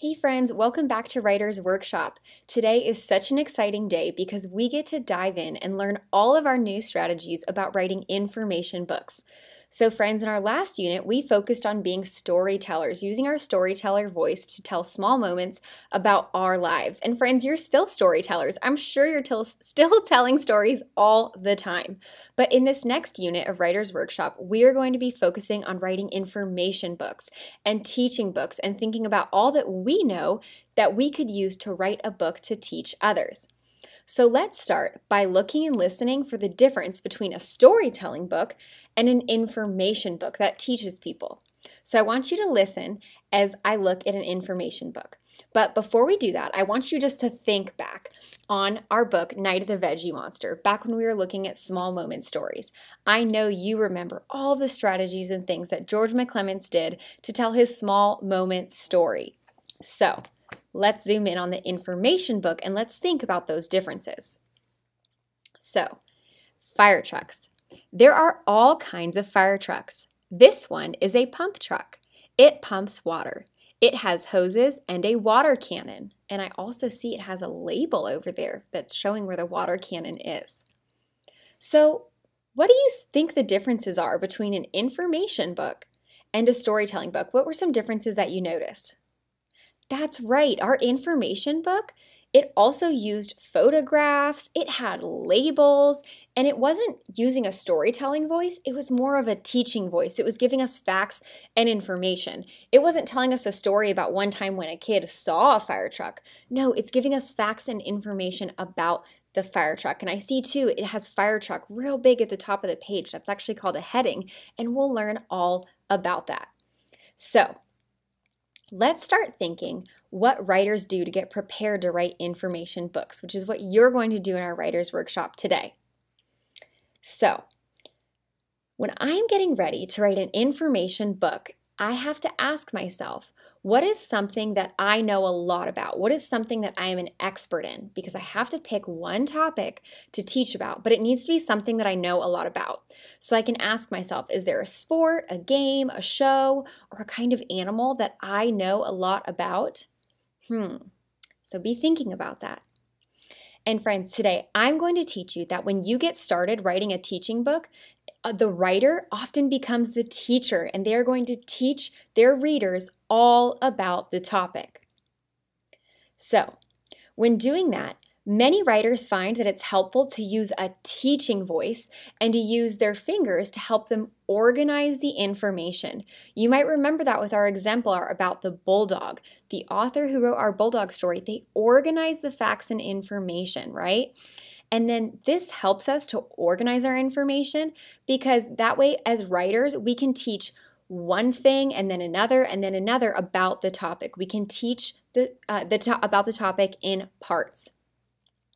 Hey friends, welcome back to Writer's Workshop. Today is such an exciting day because we get to dive in and learn all of our new strategies about writing information books. So friends, in our last unit, we focused on being storytellers, using our storyteller voice to tell small moments about our lives. And friends, you're still storytellers. I'm sure you're still telling stories all the time. But in this next unit of Writer's Workshop, we are going to be focusing on writing information books and teaching books and thinking about all that we know that we could use to write a book to teach others. So let's start by looking and listening for the difference between a storytelling book and an information book that teaches people. So I want you to listen as I look at an information book. But before we do that, I want you just to think back on our book, Night of the Veggie Monster, back when we were looking at small moment stories. I know you remember all the strategies and things that George McClements did to tell his small moment story. So let's zoom in on the information book and let's think about those differences. So, fire trucks. There are all kinds of fire trucks. This one is a pump truck. It pumps water. It has hoses and a water cannon. And I also see it has a label over there that's showing where the water cannon is. So, what do you think the differences are between an information book and a storytelling book? What were some differences that you noticed? That's right, our information book, it also used photographs, it had labels, and it wasn't using a storytelling voice, it was more of a teaching voice. It was giving us facts and information. It wasn't telling us a story about one time when a kid saw a fire truck. No, it's giving us facts and information about the fire truck. And I see too, it has fire truck real big at the top of the page. That's actually called a heading, and we'll learn all about that. So, let's start thinking what writers do to get prepared to write information books, which is what you're going to do in our Writer's Workshop today. So, when I'm getting ready to write an information book, I have to ask myself, what is something that I know a lot about? What is something that I am an expert in? Because I have to pick one topic to teach about, but it needs to be something that I know a lot about. So I can ask myself, is there a sport, a game, a show, or a kind of animal that I know a lot about? So be thinking about that. And friends, today I'm going to teach you that when you get started writing a teaching book, the writer often becomes the teacher, and they're going to teach their readers all about the topic. So, when doing that, many writers find that it's helpful to use a teaching voice and to use their fingers to help them organize the information. You might remember that with our exemplar about the bulldog. The author who wrote our bulldog story, they organized the facts and information, right? And then this helps us to organize our information because that way, as writers, we can teach one thing and then another about the topic. We can teach about the topic in parts.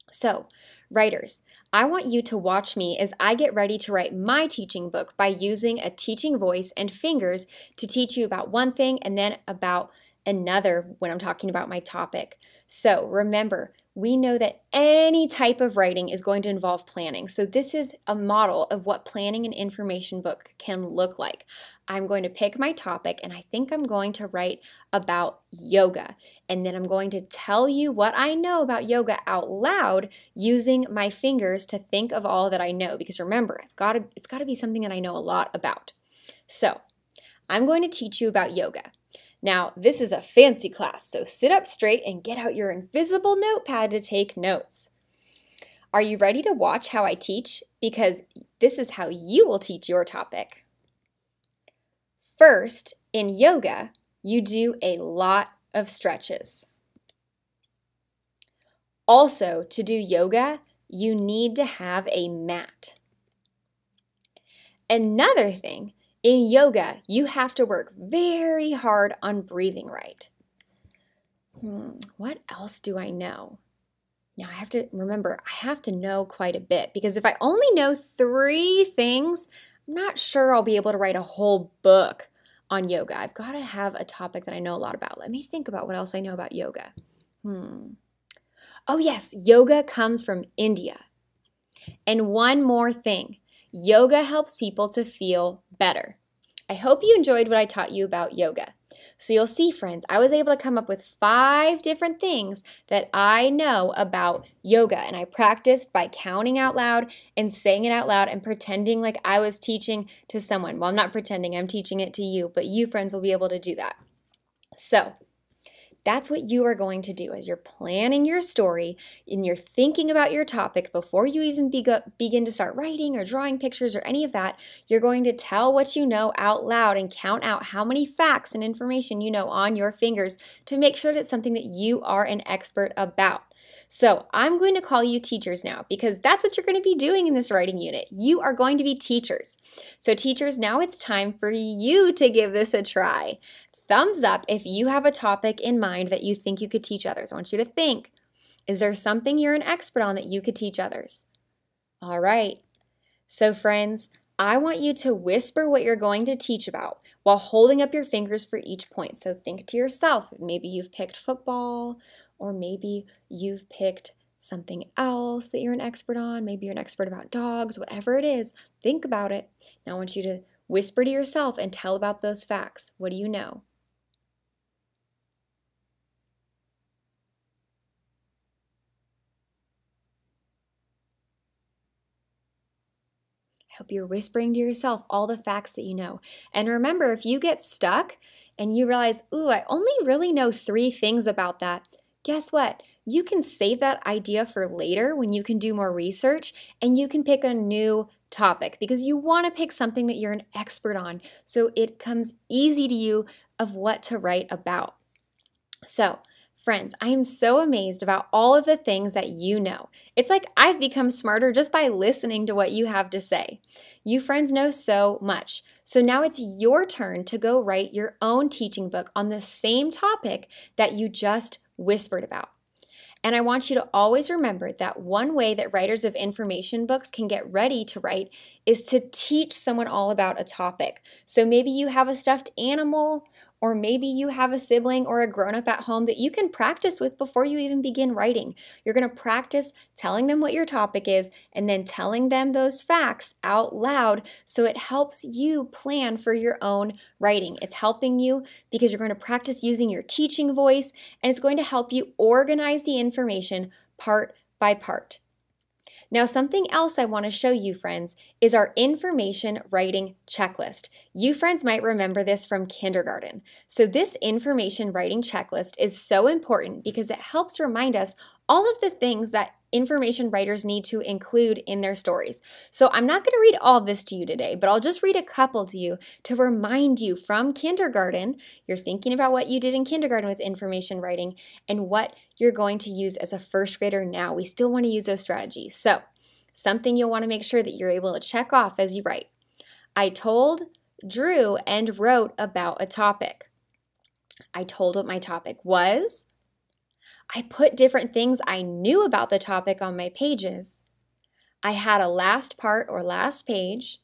So, writers, I want you to watch me as I get ready to write my teaching book by using a teaching voice and fingers to teach you about one thing and then about another when I'm talking about my topic. So remember, we know that any type of writing is going to involve planning. So this is a model of what planning an information book can look like. I'm going to pick my topic, and I think I'm going to write about yoga. And then I'm going to tell you what I know about yoga out loud using my fingers to think of all that I know. Because remember, it's got to be something that I know a lot about. So I'm going to teach you about yoga. Now, this is a fancy class, so sit up straight and get out your invisible notepad to take notes. Are you ready to watch how I teach? Because this is how you will teach your topic. First, in yoga, you do a lot of stretches. Also, to do yoga, you need to have a mat. Another thing, in yoga, you have to work very hard on breathing right. What else do I know? Now, I have to remember, I have to know quite a bit because if I only know 3 things, I'm not sure I'll be able to write a whole book on yoga. I've got to have a topic that I know a lot about. Let me think about what else I know about yoga. Oh yes, yoga comes from India. And one more thing. Yoga helps people to feel better. I hope you enjoyed what I taught you about yoga. So you'll see, friends, I was able to come up with 5 different things that I know about yoga, and I practiced by counting out loud and saying it out loud and pretending like I was teaching to someone. Well, I'm not pretending, I'm teaching it to you, but you, friends, will be able to do that. So that's what you are going to do as you're planning your story and you're thinking about your topic before you even begin to start writing or drawing pictures or any of that. You're going to tell what you know out loud and count out how many facts and information you know on your fingers to make sure that it's something that you are an expert about. So I'm going to call you teachers now because that's what you're going to be doing in this writing unit. You are going to be teachers. So teachers, now it's time for you to give this a try. Thumbs up if you have a topic in mind that you think you could teach others. I want you to think, is there something you're an expert on that you could teach others? All right. So friends, I want you to whisper what you're going to teach about while holding up your fingers for each point. So think to yourself, maybe you've picked football, or maybe you've picked something else that you're an expert on. Maybe you're an expert about dogs, whatever it is, think about it. Now I want you to whisper to yourself and tell about those facts. What do you know? I hope you're whispering to yourself all the facts that you know. And remember, if you get stuck and you realize, ooh, I only really know 3 things about that, guess what? You can save that idea for later when you can do more research and you can pick a new topic because you want to pick something that you're an expert on so it comes easy to you of what to write about. So, friends, I am so amazed about all of the things that you know. It's like I've become smarter just by listening to what you have to say. You friends know so much. So now it's your turn to go write your own teaching book on the same topic that you just whispered about. And I want you to always remember that one way that writers of information books can get ready to write is to teach someone all about a topic. So maybe you have a stuffed animal, or maybe you have a sibling or a grown-up at home that you can practice with before you even begin writing. You're going to practice telling them what your topic is and then telling them those facts out loud so it helps you plan for your own writing. It's helping you because you're going to practice using your teaching voice, and it's going to help you organize the information part by part. Now, something else I want to show you, friends, is our information writing checklist. You, friends, might remember this from kindergarten. So this information writing checklist is so important because it helps remind us all of the things that information writers need to include in their stories. So I'm not going to read all of this to you today, but I'll just read a couple to you to remind you from kindergarten. You're thinking about what you did in kindergarten with information writing and what you're going to use as a first grader now. We still want to use those strategies. So something you'll want to make sure that you're able to check off as you write. I told, drew, and wrote about a topic. I told what my topic was. I put different things I knew about the topic on my pages. I had a last part or last page.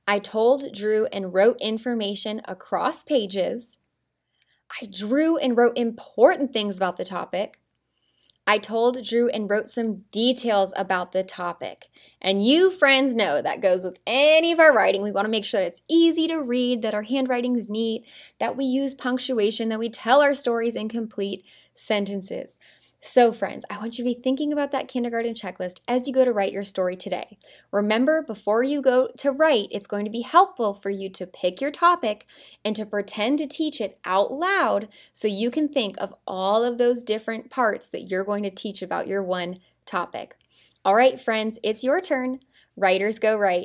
I told, drew, and wrote information across pages. I drew and wrote important things about the topic. I told, drew, and wrote some details about the topic. And you, friends, know that goes with any of our writing. We want to make sure that it's easy to read, that our handwriting is neat, that we use punctuation, that we tell our stories in complete sentences. So friends, I want you to be thinking about that kindergarten checklist as you go to write your story today. Remember, before you go to write, it's going to be helpful for you to pick your topic and to pretend to teach it out loud so you can think of all of those different parts that you're going to teach about your one topic. All right, friends, it's your turn. Writers go write.